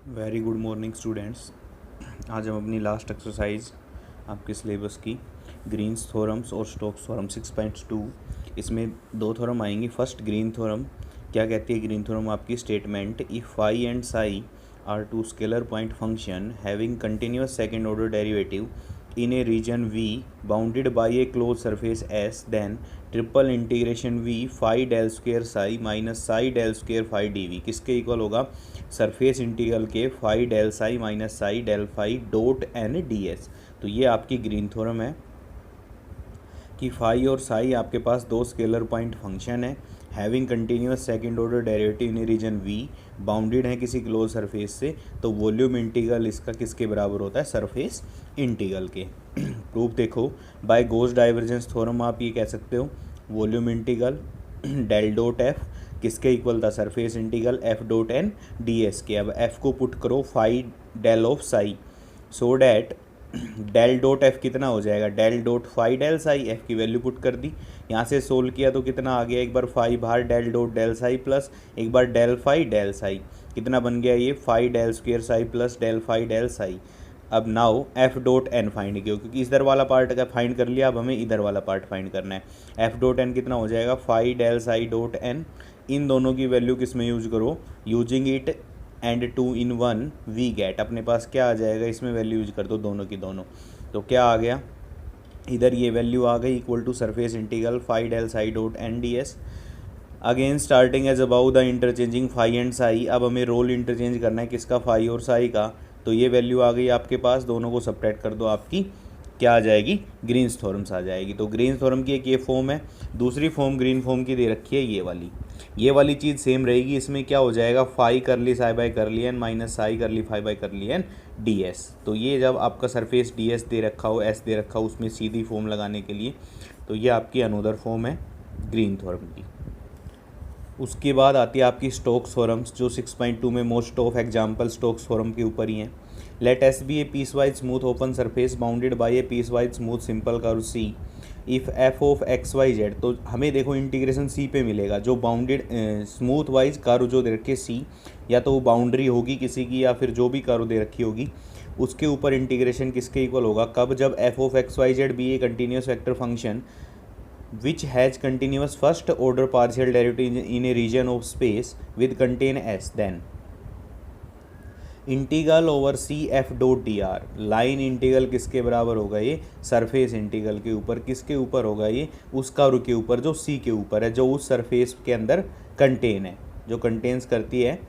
Very good morning students. आज हम अपनी लास्ट एक्सरसाइज आपके सिलेबस की ग्रीन्स थ्योरम्स और स्टोक्स थ्योरम 6.2 इसमें दो थ्योरम आएंगी। फर्स्ट ग्रीन थ्योरम क्या कहती है? ग्रीन थ्योरम आपकी statement if phi and psi are two scalar point function having continuous second order derivative in a region V bounded by a closed surface S, then triple integration V phi del square psi minus psi del square phi d किसके equal होगा? Surface integral के phi del psi minus psi del phi dot n d s. तो ये आपकी green theorem है कि phi और साई आपके पास दो स्केलर पॉइंट फंक्शन है, having continuous second order derivative in region V, bounded है किसी क्लोज सरफेस से, तो वॉल्यूम इंटीग्रल इसका किसके बराबर होता है? सरफेस इंटीग्रल के। प्रूफ देखो, बाय गॉस डाइवर्जेंस थ्योरम आप ये कह सकते हो volume integral del dot F किसके इक्वल था? Surface integral F dot n d s के। अब एफ को पुट करो phi del of psi, so that del dot F कितना हो जाएगा? Del dot phi del psi, F की वैल्यू पुट कर दी, यहाँ से सोल्व किया तो कितना आ गया? एक बार फाई बाहर del dot del psi plus एक बार डेल फाई डेल साई, कितना बन गया ये? Phi del square psi plus del phi del psi. अब now f dot n find किया, क्योंकि इधर वाला पार्ट अगर फाइंड कर लिया, अब हमें इधर वाला पार्ट फाइंड करना है। एफ डॉट एन कितना हो जाएगा? Phi del psi dot n. इन दोनों की वैल्यू किस में यूज करो? Using it and 2 in 1 we get. अपने पास क्या आ जाएगा? इसमें वैल्यू यूज कर दो दोनों की दोनों, तो क्या आ गया? इधर ये वैल्यू आ गई equal to surface integral phi del psi dot n d s. Again starting as about the interchanging phi and psi. अब हमें रोल इंटरचेंज करना है किसका? फाई और साई का। तो ये वैल्यू आ गई आपके पास, दोनों को सब्ट्रैक्ट कर दो, आपकी क्या आ जाएगी? ग्रीन्स थ्योरम्स आ जाएगी। तो ग्रीन्स थ्योरम की एक ये फॉर्म है, दूसरी फॉर्म ग्रीन फॉर्म की दे रखी है ये वाली चीज़ सेम रहेगी। इसमें क्या हो जाएगा? फाई कर ली साई बाई कर ली एन माइनस साई कर ली फाई बाई कर ली एन डी एस। तो ये जब आपका सरफेस डी एस दे रखा हो, एस दे रखा हो, उसमें सीधी फॉर्म लगाने के लिए, तो ये आपकी अनदर फॉर्म है ग्रीन थ्योरम की। उसके बाद आती है आपकी स्टोक्स थ्योरम्स, जो 6.2 में most of example Stokes theorem के ऊपर ही हैं। Let S be a piecewise smooth open surface bounded by a piecewise smooth simple curve C if F of x y z. तो हमें देखो integration सी पे मिलेगा, जो बाउंडेड स्मूथ वाइज कर्व जो दे रखे सी, या तो वो बाउंड्री होगी किसी की या फिर जो भी कर्व दे रखी होगी, उसके ऊपर इंटीग्रेशन किसके इक्वल होगा? कब? जब F of x y z be a continuous vector function which has continuous first order partial derivative in a region of space with contain S, then integral over C F dot d r. Line integral किसके बराबर होगा? ये surface integral के ऊपर। किसके ऊपर होगा ये? उस कर्व के ऊपर जो सी के ऊपर है, जो उस सरफेस के अंदर कंटेन है, जो कंटेन्स करती है।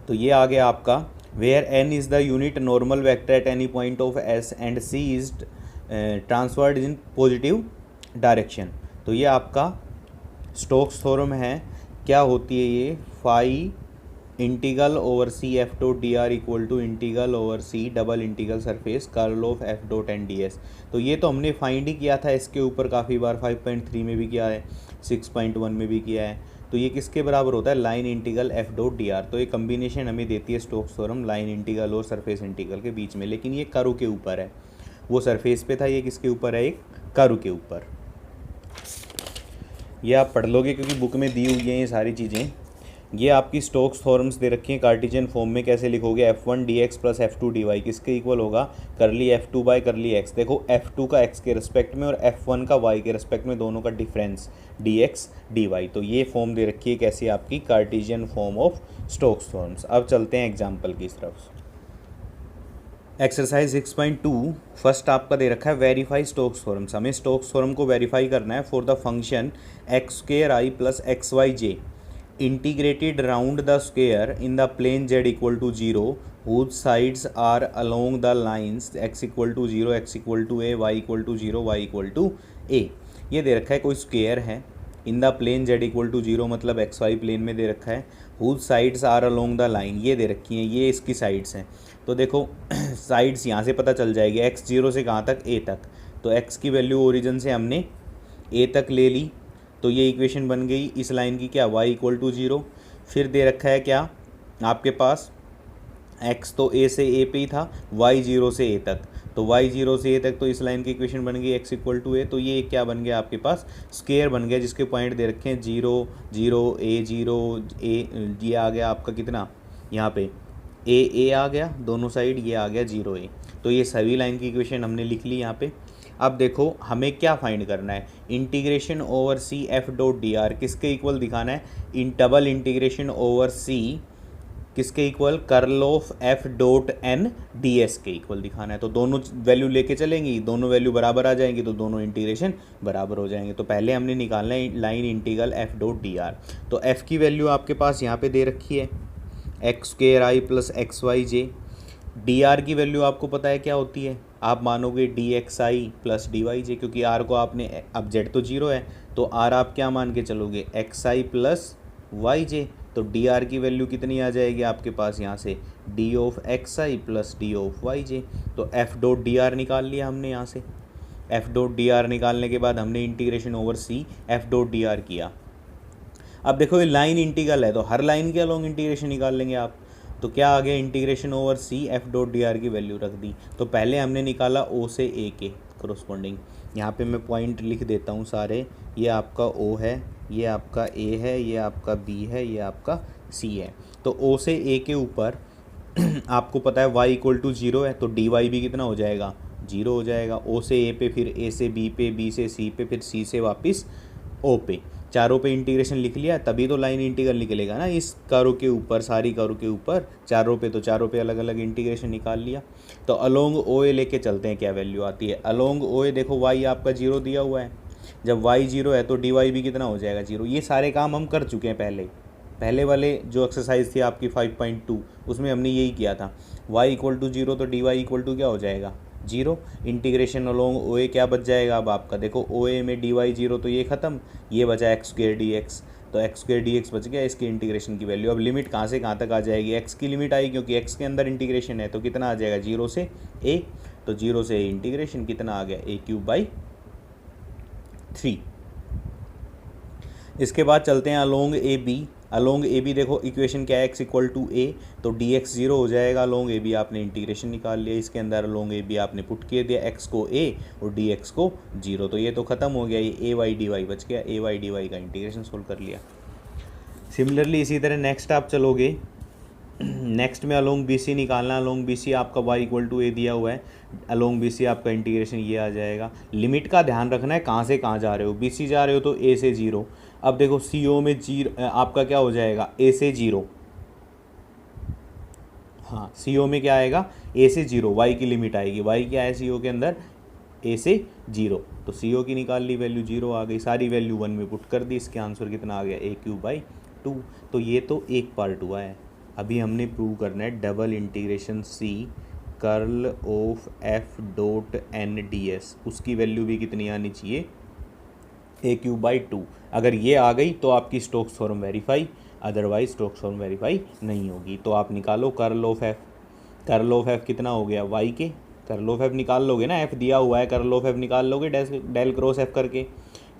तो ये आ गया आपका where n is the unit normal vector at any point of S and C is transferred in positive direction. तो ये आपका स्टोक्स थ्योरम है। क्या होती है ये? Phi integral over C F dot d r equal to integral over C double integral surface curl of F dot n d s. तो ये तो हमने फाइंड ही किया था इसके ऊपर काफ़ी बार, 5.3 में भी किया है, 6.1 में भी किया है। तो ये किसके बराबर होता है? Line integral F dot d are. तो ये कम्बिनेशन हमें देती है स्टोक्स थ्योरम लाइन इंटीग्रल और सरफेस इंटीग्रल के बीच में, लेकिन ये कर्व के ऊपर है। वो सरफेस पे था, ये किसके ऊपर है? एक कर्व के ऊपर। ये आप पढ़ लोगे क्योंकि बुक में दी हुई हैं ये सारी चीज़ें। ये आपकी स्टोक्स थ्योरम्स दे रखी हैं कार्टेशियन फॉर्म में। कैसे लिखोगे? F1 dx plus F2 dy किसके इक्वल होगा? करली F2 बाई करली x। देखो F2 का x के रिस्पेक्ट में और F1 का y के रिस्पेक्ट में, दोनों का डिफरेंस dx dy। तो ये फॉर्म दे रखी है कैसी? आपकी Cartesian form of Stokes theorems. अब चलते हैं एग्जाम्पल की तरफ। एक्सरसाइज 6.2 फर्स्ट आपका दे रखा है वेरीफाई स्टोक्स थ्योरम्स। हमें स्टोक्स थ्योरम को वेरीफाई करना है for the function x square i plus x y j integrated round the square in the plane z equal to 0 whose sides are along the lines x equal to 0 x equal to a y equal to 0 y equal to a। ये दे रखा है कोई square है in the plane z equal to 0, मतलब x y plane में दे रखा है। whose sides are along the line, ये दे रखी हैं, ये इसकी साइड्स हैं। तो देखो साइड्स यहाँ से पता चल जाएगी, x 0 से कहाँ तक? a तक। तो x की वैल्यू ओरिजिन से हमने a तक ले ली, तो ये इक्वेशन बन गई इस लाइन की क्या? y equal to 0। फिर दे रखा है क्या आपके पास? x तो a से a पे ही था, y 0 से a तक, तो y 0 से a तक, तो इस लाइन की इक्वेशन बन गई x इक्वल टू a। तो ये क्या बन गया आपके पास, स्क्वायर बन गया, जिसके पॉइंट दे रखे हैं 0 0 a 0 a, ये आ गया आपका कितना यहाँ पे a आ गया दोनों साइड, ये आ गया 0 a। तो ये सभी लाइन की इक्वेशन हमने लिख ली यहाँ पे। अब देखो हमें क्या फाइंड करना है, integration over C F dot d r किसके इक्वल दिखाना है, इन डबल इंटीग्रेशन ओवर सी किसके equal, curl of F dot n d s के इक्वल दिखाना है। तो दोनों वैल्यू लेके चलेंगी, दोनों वैल्यू बराबर आ जाएंगी, तो दोनों इंटीग्रेशन बराबर हो जाएंगे। तो पहले हमने निकालना है line integral F dot d are. तो एफ की वैल्यू आपके पास यहाँ पे दे रखी है एक्स स्क्वायर आई प्लस एक्स वाई जे। डी आर की वैल्यू आपको पता है क्या होती है, आप मानोगे D x i plus D Y जे, क्योंकि आर को आपने, अब जेड तो जीरो है तो आर आप क्या मान के चलोगे, x i plus Y j. तो डी आर की वैल्यू कितनी आ जाएगी आपके पास यहाँ से, d of x i plus d of y j. तो एफ डॉट डी आर निकाल लिया हमने यहाँ से। एफ डॉट डी आर निकालने के बाद हमने integration over C F dot d r किया। अब देखो ये लाइन इंटीग्रल है तो हर लाइन के अलोंग इंटीग्रेशन निकाल लेंगे आप। तो क्या आ गया, integration over C F dot d r की वैल्यू रख दी। तो पहले हमने निकाला ओ से ए के कोरोस्पोंडिंग, यहाँ पे मैं पॉइंट लिख देता हूँ सारे, ये आपका ओ है, ये आपका ए है, ये आपका बी है, ये आपका सी है। तो ओ से ए के ऊपर आपको पता है y इक्वल टू 0 है, तो डी वाई भी कितना हो जाएगा, 0 हो जाएगा। ओ से ए पे, फिर ए से बी पे, बी से सी पे, फिर सी से वापस ओ पे, चारों पे इंटीग्रेशन लिख लिया, तभी तो लाइन इंटीग्रल निकलेगा ना। इस कर्व के ऊपर, सारी कर्व के ऊपर चारों पे, तो चारों पे अलग अलग इंटीग्रेशन निकाल लिया। तो अलोंग ओ ए लेके चलते हैं, क्या वैल्यू आती है। अलोंग ओ ए देखो y आपका 0 दिया हुआ है, जब y 0 है तो डी वाई भी कितना हो जाएगा, 0। ये सारे काम हम कर चुके हैं पहले वाले जो एक्सरसाइज थी आपकी 5.2 उसमें हमने यही किया था। y इक्वल टू 0 तो डी वाई इक्वल टू क्या हो जाएगा, 0। इंटीग्रेशन अलोंग ओ ए क्या बच जाएगा अब आपका, देखो ओ ए में डी वाई 0 तो ये ख़त्म, ये बचा एक्स स्क्वायर डी एक्स। तो एक्स स्क्वायर डी एक्स बच गया, इसकी इंटीग्रेशन की वैल्यू। अब लिमिट कहाँ से कहाँ तक आ जाएगी, एक्स की लिमिट आई, क्योंकि एक्स के अंदर इंटीग्रेशन है, तो कितना आ जाएगा 0 से ए। तो 0 से ए इंटीग्रेशन कितना आ गया, ए क्यूब बाई 3। इसके बाद चलते हैं along A B. Along A B देखो इक्वेशन क्या है, एक्स इक्वल टू ए, तो डी एक्स 0 हो जाएगा। अलोंग ए बी आपने इंटीग्रेशन निकाल लिया, इसके अंदर अलोंग ए बी आपने पुट किए दिया, एक्स को ए और डी एक्स को 0। तो ये तो ख़त्म हो गया, ये ए वाई डी वाई बच गया, ए वाई डी वाई का इंटीग्रेशन सोल्व कर लिया। सिमिलरली इसी तरह नेक्स्ट आप चलोगे, नेक्स्ट में अलोंग बी सी निकालना। अलोंग बी सी आपका y इक्वल टू ए दिया हुआ है, अलोंग बी सी आपका इंटीग्रेशन ये आ जाएगा। लिमिट का ध्यान रखना है, कहाँ से कहाँ जा रहे हो, बी सी जा रहे हो तो ए से 0। अब देखो सी ओ में आपका क्या हो जाएगा, ए से 0। हाँ सी ओ में क्या आएगा, ए से 0, y की लिमिट आएगी, y क्या है सी ओ के अंदर, ए से 0। तो सी ओ की निकाल ली वैल्यू, 0 आ गई, सारी वैल्यू 1 में पुट कर दी, इसके आंसर कितना आ गया, ए क्यूब बाई 2। तो ये तो एक पार्ट हुआ है। अभी हमने प्रूव करना है double integration C curl of F dot n d s, उसकी वैल्यू भी कितनी आनी चाहिए, ए क्यूब बाई 2। अगर ये आ गई तो आपकी Stokes theorem verify, otherwise Stokes theorem verify नहीं होगी। तो आप निकालो curl of f. Curl of F कितना हो गया, वाई के कर्ल ऑफ एफ निकाल लोगे ना, एफ दिया हुआ है, कर्ल ऑफ एफ निकाल लोगे डेल क्रॉस एफ करके,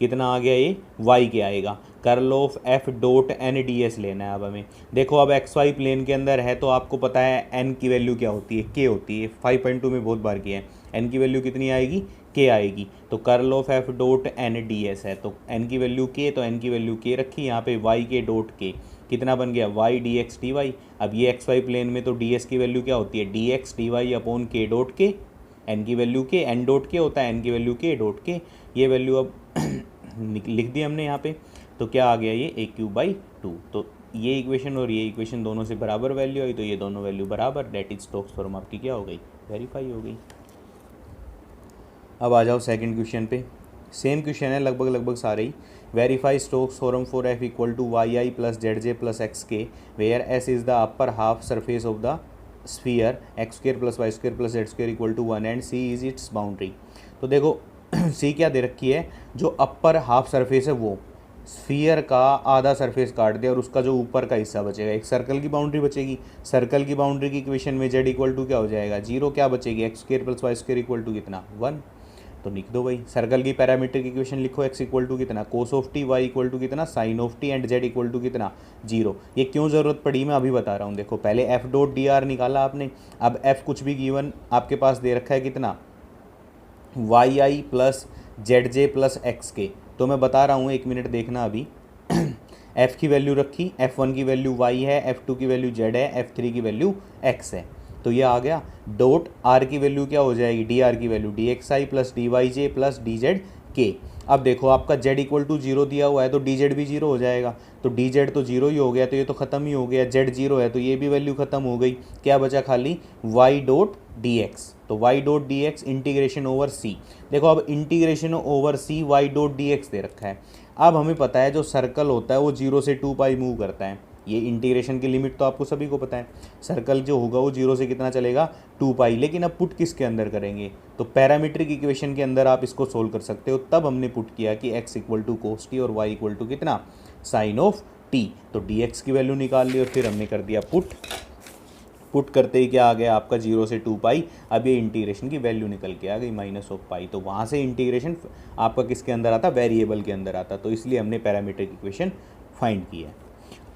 कितना आ गया, ये वाई के आएगा। Curl of F dot n d s लेना है अब हमें। देखो अब एक्स वाई प्लेन के अंदर है तो आपको पता है एन की वैल्यू क्या होती है, के होती है, 5.2 में बहुत बार किया है। एन की वैल्यू कितनी आएगी, के आएगी। तो curl of F dot n d s है, तो एन की वैल्यू के, तो एन की वैल्यू के रखी, यहाँ पे वाई के डॉट के कितना बन गया, y d x d y. अब ये एक्स वाई प्लेन में तो डी एस की वैल्यू क्या होती है, d x d y upon k dot k, n की value k, n dot k होता है, एन की वैल्यू के डॉट के। ये वैल्यू अब लिख दी हमने यहाँ पे, तो क्या आ गया ये ए क्यूब बाई 2। तो ये इक्वेशन और ये इक्वेशन दोनों से बराबर वैल्यू आई, तो ये दोनों वैल्यू बराबर, डेट इज स्टोक्स थ्योरम आपकी क्या हो गई, वेरीफाई हो गई। अब आ जाओ सेकंड क्वेश्चन पे, सेम क्वेश्चन है लगभग सारे ही। Verify Stokes theorem for f equal to y i plus z j plus x k, where S is the upper half surface of the sphere x square plus y square plus z square equal to 1 and C is its boundary. तो देखो सी क्या दे रखी है, जो अपर half surface है वो sphere का आधा सरफेस काट दिया और उसका जो ऊपर का हिस्सा बचेगा, एक सर्कल की बाउंड्री बचेगी। सर्कल की बाउंड्री की इक्वेशन में जेड इक्वल टू क्या हो जाएगा, 0, क्या बचेगी, x square plus y square equal to कितना, 1। तो लिख दो भाई। सर्कल की पैरामीट्रिक इक्वेशन लिखो, x इक्वल टू कितना cos of t, y equal to कितना sign of t and z equal to कितना 0। ये क्यों ज़रूरत पड़ी मैं अभी बता रहा हूँ। देखो पहले f डॉट डी आर निकाला आपने, अब f कुछ भी गिवन आपके पास दे रखा है कितना Y i plus z j plus x के। तो मैं बता रहा हूँ, 1 मिनट देखना अभी। f की वैल्यू रखी, f1 की वैल्यू y है, f2 की वैल्यू z है, f3 की वैल्यू x है। तो ये आ गया डॉट r की वैल्यू क्या हो जाएगी, डी आर की value D x i plus D Y J plus D Z के। अब देखो आपका z इक्वल टू 0 दिया हुआ है तो डी जेड भी 0 हो जाएगा, तो डी जेड तो 0 ही हो गया, तो ये तो ख़त्म ही हो गया। z 0 है तो ये भी वैल्यू ख़त्म हो गई। क्या बचा खाली y डॉट डी एक्स। तो y dot d x integration over c। देखो अब integration over c y dot d x दे रखा है। अब हमें पता है जो सर्कल होता है वो 0 से 2 पाई मूव करता है। ये इंटीग्रेशन की लिमिट तो आपको सभी को पता है, सर्कल जो होगा वो 0 से कितना चलेगा 2 पाई। लेकिन अब पुट किसके अंदर करेंगे, तो पैरामीट्रिक इक्वेशन के अंदर आप इसको सोल्व कर सकते हो। तब हमने पुट किया कि x equal to cos t और y इक्वल टू कितना साइन ऑफ टी। तो dx की वैल्यू निकाल ली और फिर हमने कर दिया पुट करते ही क्या आ गया आपका 0 से 2 पाई। अब ये इंटीग्रेशन की वैल्यू निकल के आ गई माइनस ऑफ पाई। तो वहाँ से इंटीग्रेशन आपका किसके अंदर आता, वेरिएबल के अंदर आता। तो इसलिए हमने पैरामीट्रिक इक्वेशन फाइंड की है।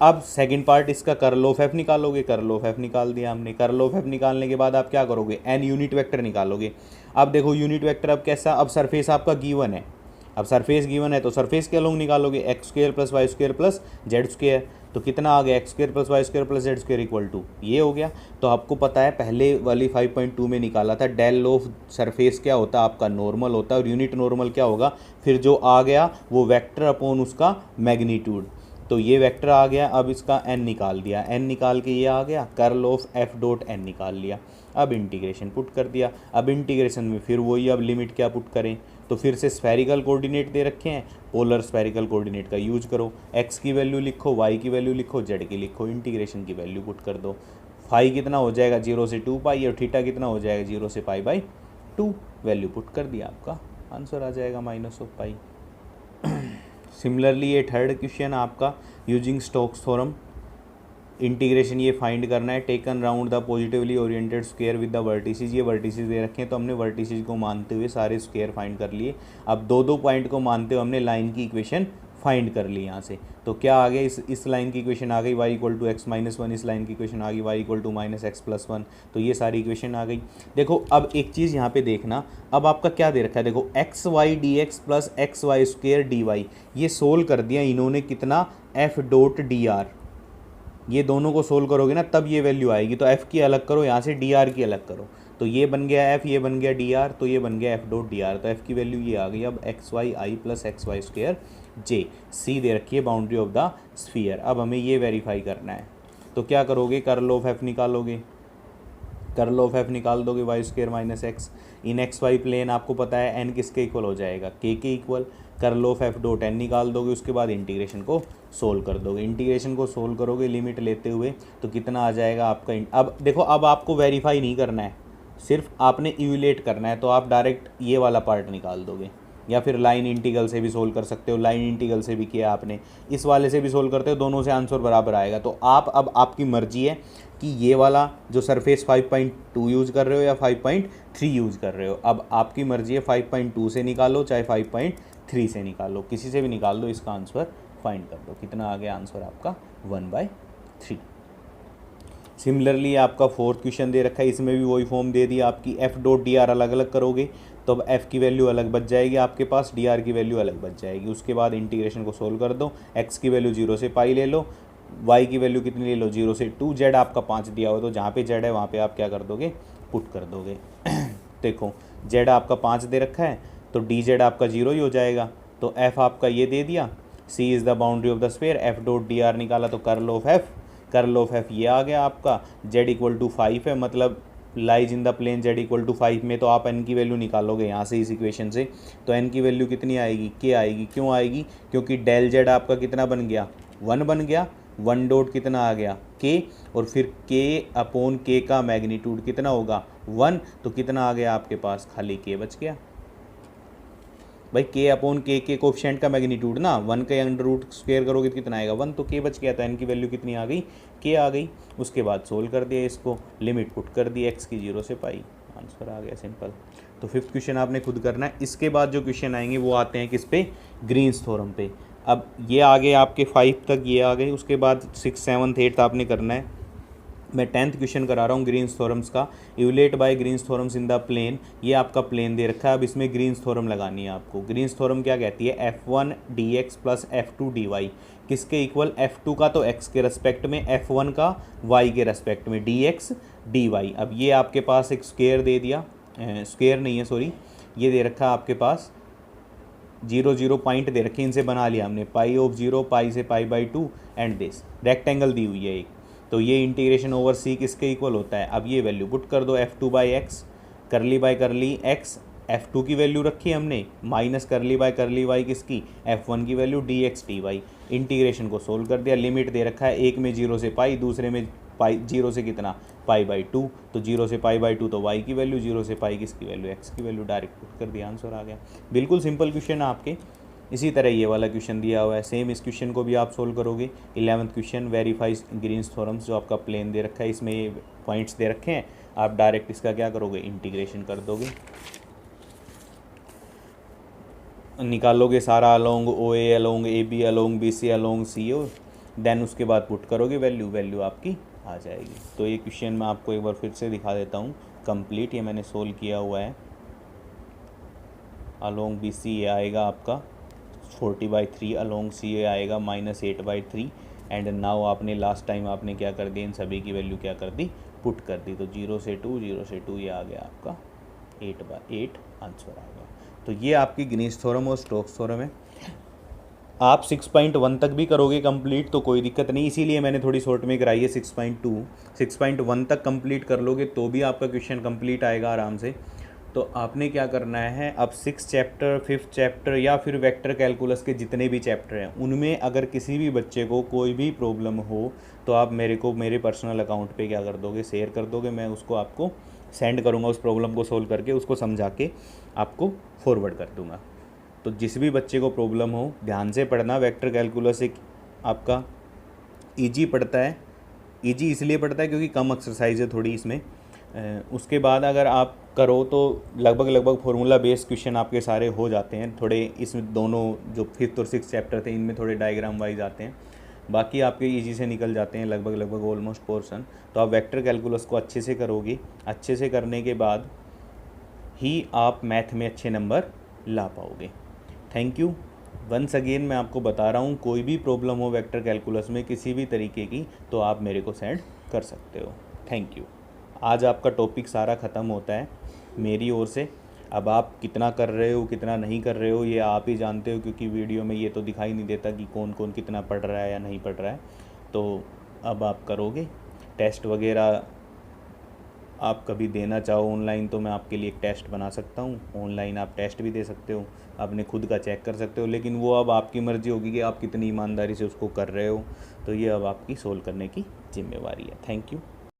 अब सेकंड पार्ट इसका कर्ल ऑफ एफ निकालोगे, कर्ल ऑफ एफ निकाल दिया हमने। कर्ल ऑफ एफ निकालने के बाद आप क्या करोगे, एन यूनिट वेक्टर निकालोगे। अब देखो यूनिट वेक्टर अब कैसा, अब सरफेस आपका गिवन है, अब सरफेस गिवन है तो सरफेस के अलोंग निकालोगे x square plus y square plus z square. तो कितना आ गया x square plus y square plus z square equal to ये हो गया। तो आपको पता है पहले वाली 5.2 में निकाला था डेल ऑफ सरफेस क्या होता है आपका नॉर्मल होता है, और यूनिट नॉर्मल क्या होगा, फिर जो आ गया वो वेक्टर अपॉन उसका मैग्नीट्यूड। तो ये वेक्टर आ गया। अब इसका n निकाल दिया, n निकाल के ये आ गया curl of f dot n निकाल लिया। अब इंटीग्रेशन पुट कर दिया। अब इंटीग्रेशन में फिर वही, अब लिमिट क्या पुट करें, तो फिर से स्फेरिकल कोऑर्डिनेट दे रखे हैं, पोलर स्फेरिकल कोऑर्डिनेट का यूज करो। x की वैल्यू लिखो, y की वैल्यू लिखो, z की लिखो, इंटीग्रेशन की वैल्यू पुट कर दो। फाई कितना हो जाएगा 0 से 2 पाई और थीटा कितना हो जाएगा 0 से पाई बाई 2। वैल्यू पुट कर दिया, आपका आंसर आ जाएगा माइनस ऑफ पाई। सिमिलरली ये थर्ड क्वेश्चन आपका यूजिंग स्टोक्स थ्योरम, इंटीग्रेशन ये फाइंड करना है। Taken round the positively oriented square with the vertices. ये वर्टिसेस दे रखे हैं तो हमने वर्टिसेस को मानते हुए सारे स्क्वायर फाइंड कर लिए। अब दो पॉइंट को मानते हुए हमने लाइन की इक्वेशन फाइंड कर ली यहाँ से। तो क्या आ गया, इस लाइन की इक्वेशन आ गई y equal to x minus 1, इस लाइन की इक्वेशन आ गई y equal to minus x plus 1। तो ये सारी इक्वेशन आ गई। देखो अब एक चीज़ यहाँ पे देखना, अब आपका क्या दे रखा है, देखो x y d x plus x y square d y, ये सोल्व कर दिया इन्होंने कितना एफ डॉट डी आर। ये दोनों को सोल्व करोगे ना तब ये वैल्यू आएगी। तो एफ़ की अलग करो, यहाँ से डी आर की अलग करो। तो ये बन गया एफ़, ये बन गया डी आर, तो ये बन गया एफ डॉट डी आर। तो एफ़ की वैल्यू ये आ गई। अब x Y i plus x Y square जे, सी दे रखी है बाउंड्री ऑफ द स्फीयर। अब हमें ये वेरीफाई करना है। तो क्या करोगे, कर्ल ऑफ एफ निकालोगे, कर्ल ऑफ एफ निकाल दोगे y square minus x in x y plane. आपको पता है एन किसके इक्वल हो जाएगा, k equal. Curl of F dot n निकाल दोगे, उसके बाद इंटीग्रेशन को सोल्व कर दोगे। इंटीग्रेशन को सोल्व करोगे लिमिट लेते हुए तो कितना आ जाएगा आपका। अब देखो अब आपको वेरीफाई नहीं करना है, सिर्फ आपने इवेलुएट करना है। तो आप डायरेक्ट ये वाला पार्ट निकाल दोगे, या फिर लाइन इंटीग्रल से भी सोल्व कर सकते हो। लाइन इंटीग्रल से भी किया आपने, इस वाले से भी सोल्व करते हो, दोनों से आंसर बराबर आएगा। तो आप अब आपकी मर्जी है कि ये वाला जो सरफेस 5.2 यूज़ कर रहे हो या 5.3 यूज़ कर रहे हो। अब आपकी मर्जी है 5.2 से निकालो चाहे 5.3 से निकालो, किसी से भी निकाल दो, इसका आंसर फाइंड कर दो। कितना आ गया आंसर आपका 1/3। सिमिलरली आपका फोर्थ क्वेश्चन दे रखा है, इसमें भी वही फॉर्म दे दी आपकी। एफ डॉट डी आर अलग अलग करोगे तो अब एफ़ की वैल्यू अलग बच जाएगी आपके पास, डी आर की वैल्यू अलग बच जाएगी। उसके बाद इंटीग्रेशन को सोल्व कर दो। एक्स की वैल्यू 0 से पाई ले लो, वाई की वैल्यू कितनी ले लो 0 से 2, जेड आपका 5 दिया हो तो जहाँ पे जेड है वहाँ पे आप क्या कर दोगे, पुट कर दोगे। देखो जेड आपका 5 दे रखा है तो डी जेड आपका 0 ही हो जाएगा। तो एफ़ आपका ये दे दिया, C is the boundary of the sphere, f dot d r निकाला तो curl of f, curl of f ये आ गया आपका। जेड इक्वल टू 5 है, मतलब lies in the plane z equal to 5 में। तो आप एन की वैल्यू निकालोगे यहाँ से इस इक्वेशन से, तो एन की वैल्यू कितनी आएगी, के आएगी। क्यों आएगी, क्योंकि डेल जेड आपका कितना बन गया 1 बन गया, 1 डॉट कितना आ गया के, और फिर के अपॉन के का मैग्नीट्यूड कितना होगा 1, तो कितना आ गया आपके पास, खाली के बच गया भाई। के अपॉन के कोफिशिएंट का मैग्नीट्यूड ना 1 का अंडर रूट स्क्वायर करोगे तो कितना आएगा 1, तो के बच गया। तो एन की वैल्यू कितनी आ गई, के आ गई। उसके बाद सोल्व कर दिया, इसको लिमिट पुट कर दी एक्स की 0 से पाई, आंसर आ गया सिंपल। तो 5th क्वेश्चन आपने खुद करना है। इसके बाद जो क्वेश्चन आएंगे वो आते हैं किस पे, ग्रीन्स थ्योरम पे। अब ये आ गए आपके 5 तक, ये आ गए। उसके बाद 6, 7, 8 आपने करना है। मैं 10th क्वेश्चन करा रहा हूँ ग्रीन्स थ्योरम्स का। Evaluate by Green's theorems in the plane, ये आपका प्लेन दे रखा है। अब इसमें ग्रीन्स थ्योरम लगानी है आपको। ग्रीन्स थ्योरम क्या कहती है, F1 dx plus F2 dy किसके इक्वल, F2 का तो x के रेस्पेक्ट में, F1 का y के रेस्पेक्ट में, dx dy। अब ये आपके पास एक स्क्वायर दे दिया, स्क्वायर नहीं है सॉरी, ये दे रखा है आपके पास 0, 0 पॉइंट दे रखे, इनसे बना लिया हमने पाई ऑफ 0, पाई से पाई/2 एंड दिस रेक्टेंगल दी हुई है एक। तो ये इंटीग्रेशन ओवर सी किसके इक्वल होता है। अब ये वैल्यू पुट कर दो, F2 बाई एक्स, करली बाई करली एक्स, F2 की वैल्यू रखी हमने, माइनस करली बाई करली वाई किसकी, F1 की वैल्यू dx dy। इंटीग्रेशन को सोल्व कर दिया। लिमिट दे रखा है, एक में 0 से पाई, दूसरे में पाई 0 से कितना, पाई/2। तो 0 से पाई/2 तो y की वैल्यू, 0 से पाई किसकी वैल्यू, x की वैल्यू। डायरेक्ट पुट कर दिया, आंसर आ गया। बिल्कुल सिंपल क्वेश्चन है आपके। इसी तरह ये वाला क्वेश्चन दिया हुआ है, सेम इस क्वेश्चन को भी आप सोल्व करोगे। 11th question, verifies Green's theorems, जो आपका प्लेन दे रखा है, इसमें ये पॉइंट्स दे रखे हैं। आप डायरेक्ट इसका क्या करोगे, इंटीग्रेशन कर दोगे, निकालोगे सारा along OA, along AB, along BC, along CO, then उसके बाद पुट करोगे वैल्यू आपकी आ जाएगी। तो ये क्वेश्चन मैं आपको एक बार फिर से दिखा देता हूँ कंप्लीट, ये मैंने सोल्व किया हुआ है। अलोंग BC ये आएगा आपका 40/3, अलोंग CA आएगा -8/3। एंड नाउ आपने लास्ट टाइम आपने क्या कर दिया, इन सभी की वैल्यू क्या कर दी, पुट कर दी। तो 0 से 2 ये आ गया आपका 8/8 आंसर आ गया। तो ये आपकी ग्रीन्स थ्योरम और स्टोक्स थ्योरम है। आप 6.1 तक भी करोगे कंप्लीट तो कोई दिक्कत नहीं, इसीलिए मैंने थोड़ी शॉर्ट में कराई है। 6.2, 6.1 तक कंप्लीट कर लोगे तो भी आपका क्वेश्चन कंप्लीट आएगा आराम से। तो आपने क्या करना है, अब 6 चैप्टर, 5th चैप्टर या फिर वेक्टर कैलकुलस के जितने भी चैप्टर हैं उनमें अगर किसी भी बच्चे को कोई भी प्रॉब्लम हो तो आप मेरे पर्सनल अकाउंट पे क्या कर दोगे, शेयर कर दोगे। मैं उसको आपको सेंड करूँगा, उस प्रॉब्लम को सोल्व करके उसको समझा के आपको फॉरवर्ड कर दूँगा। तो जिस भी बच्चे को प्रॉब्लम हो ध्यान से पढ़ना। वेक्टर कैलकुलस एक आपका ईजी पड़ता है, ईजी इसलिए पड़ता है क्योंकि कम एक्सरसाइज है थोड़ी इसमें। उसके बाद अगर आप करो तो लगभग फार्मूला बेस्ड क्वेश्चन आपके सारे हो जाते हैं। थोड़े इसमें दोनों जो 5th और 6th चैप्टर थे इनमें थोड़े डायग्राम वाइज आते हैं, बाकी आपके इजी से निकल जाते हैं लगभग ऑलमोस्ट पोर्शन। तो आप वेक्टर कैलकुलस को अच्छे से करोगे, अच्छे से करने के बाद ही आप मैथ में अच्छे नंबर ला पाओगे। Thank you once again. मैं आपको बता रहा हूँ कोई भी प्रॉब्लम हो वेक्टर कैलकुलस में किसी भी तरीके की तो आप मेरे को सेंड कर सकते हो। Thank you. आज आपका टॉपिक सारा ख़त्म होता है मेरी ओर से। अब आप कितना कर रहे हो कितना नहीं कर रहे हो ये आप ही जानते हो, क्योंकि वीडियो में ये तो दिखाई नहीं देता कि कौन कौन कितना पढ़ रहा है या नहीं पढ़ रहा है। तो अब आप करोगे टेस्ट वगैरह, आप कभी देना चाहो ऑनलाइन तो मैं आपके लिए एक टेस्ट बना सकता हूँ। ऑनलाइन आप टेस्ट भी दे सकते हो, अपने खुद का चेक कर सकते हो, लेकिन वो अब आपकी मर्ज़ी होगी कि आप कितनी ईमानदारी से उसको कर रहे हो। तो ये अब आपकी सोल्व करने की जिम्मेवारी है। Thank you.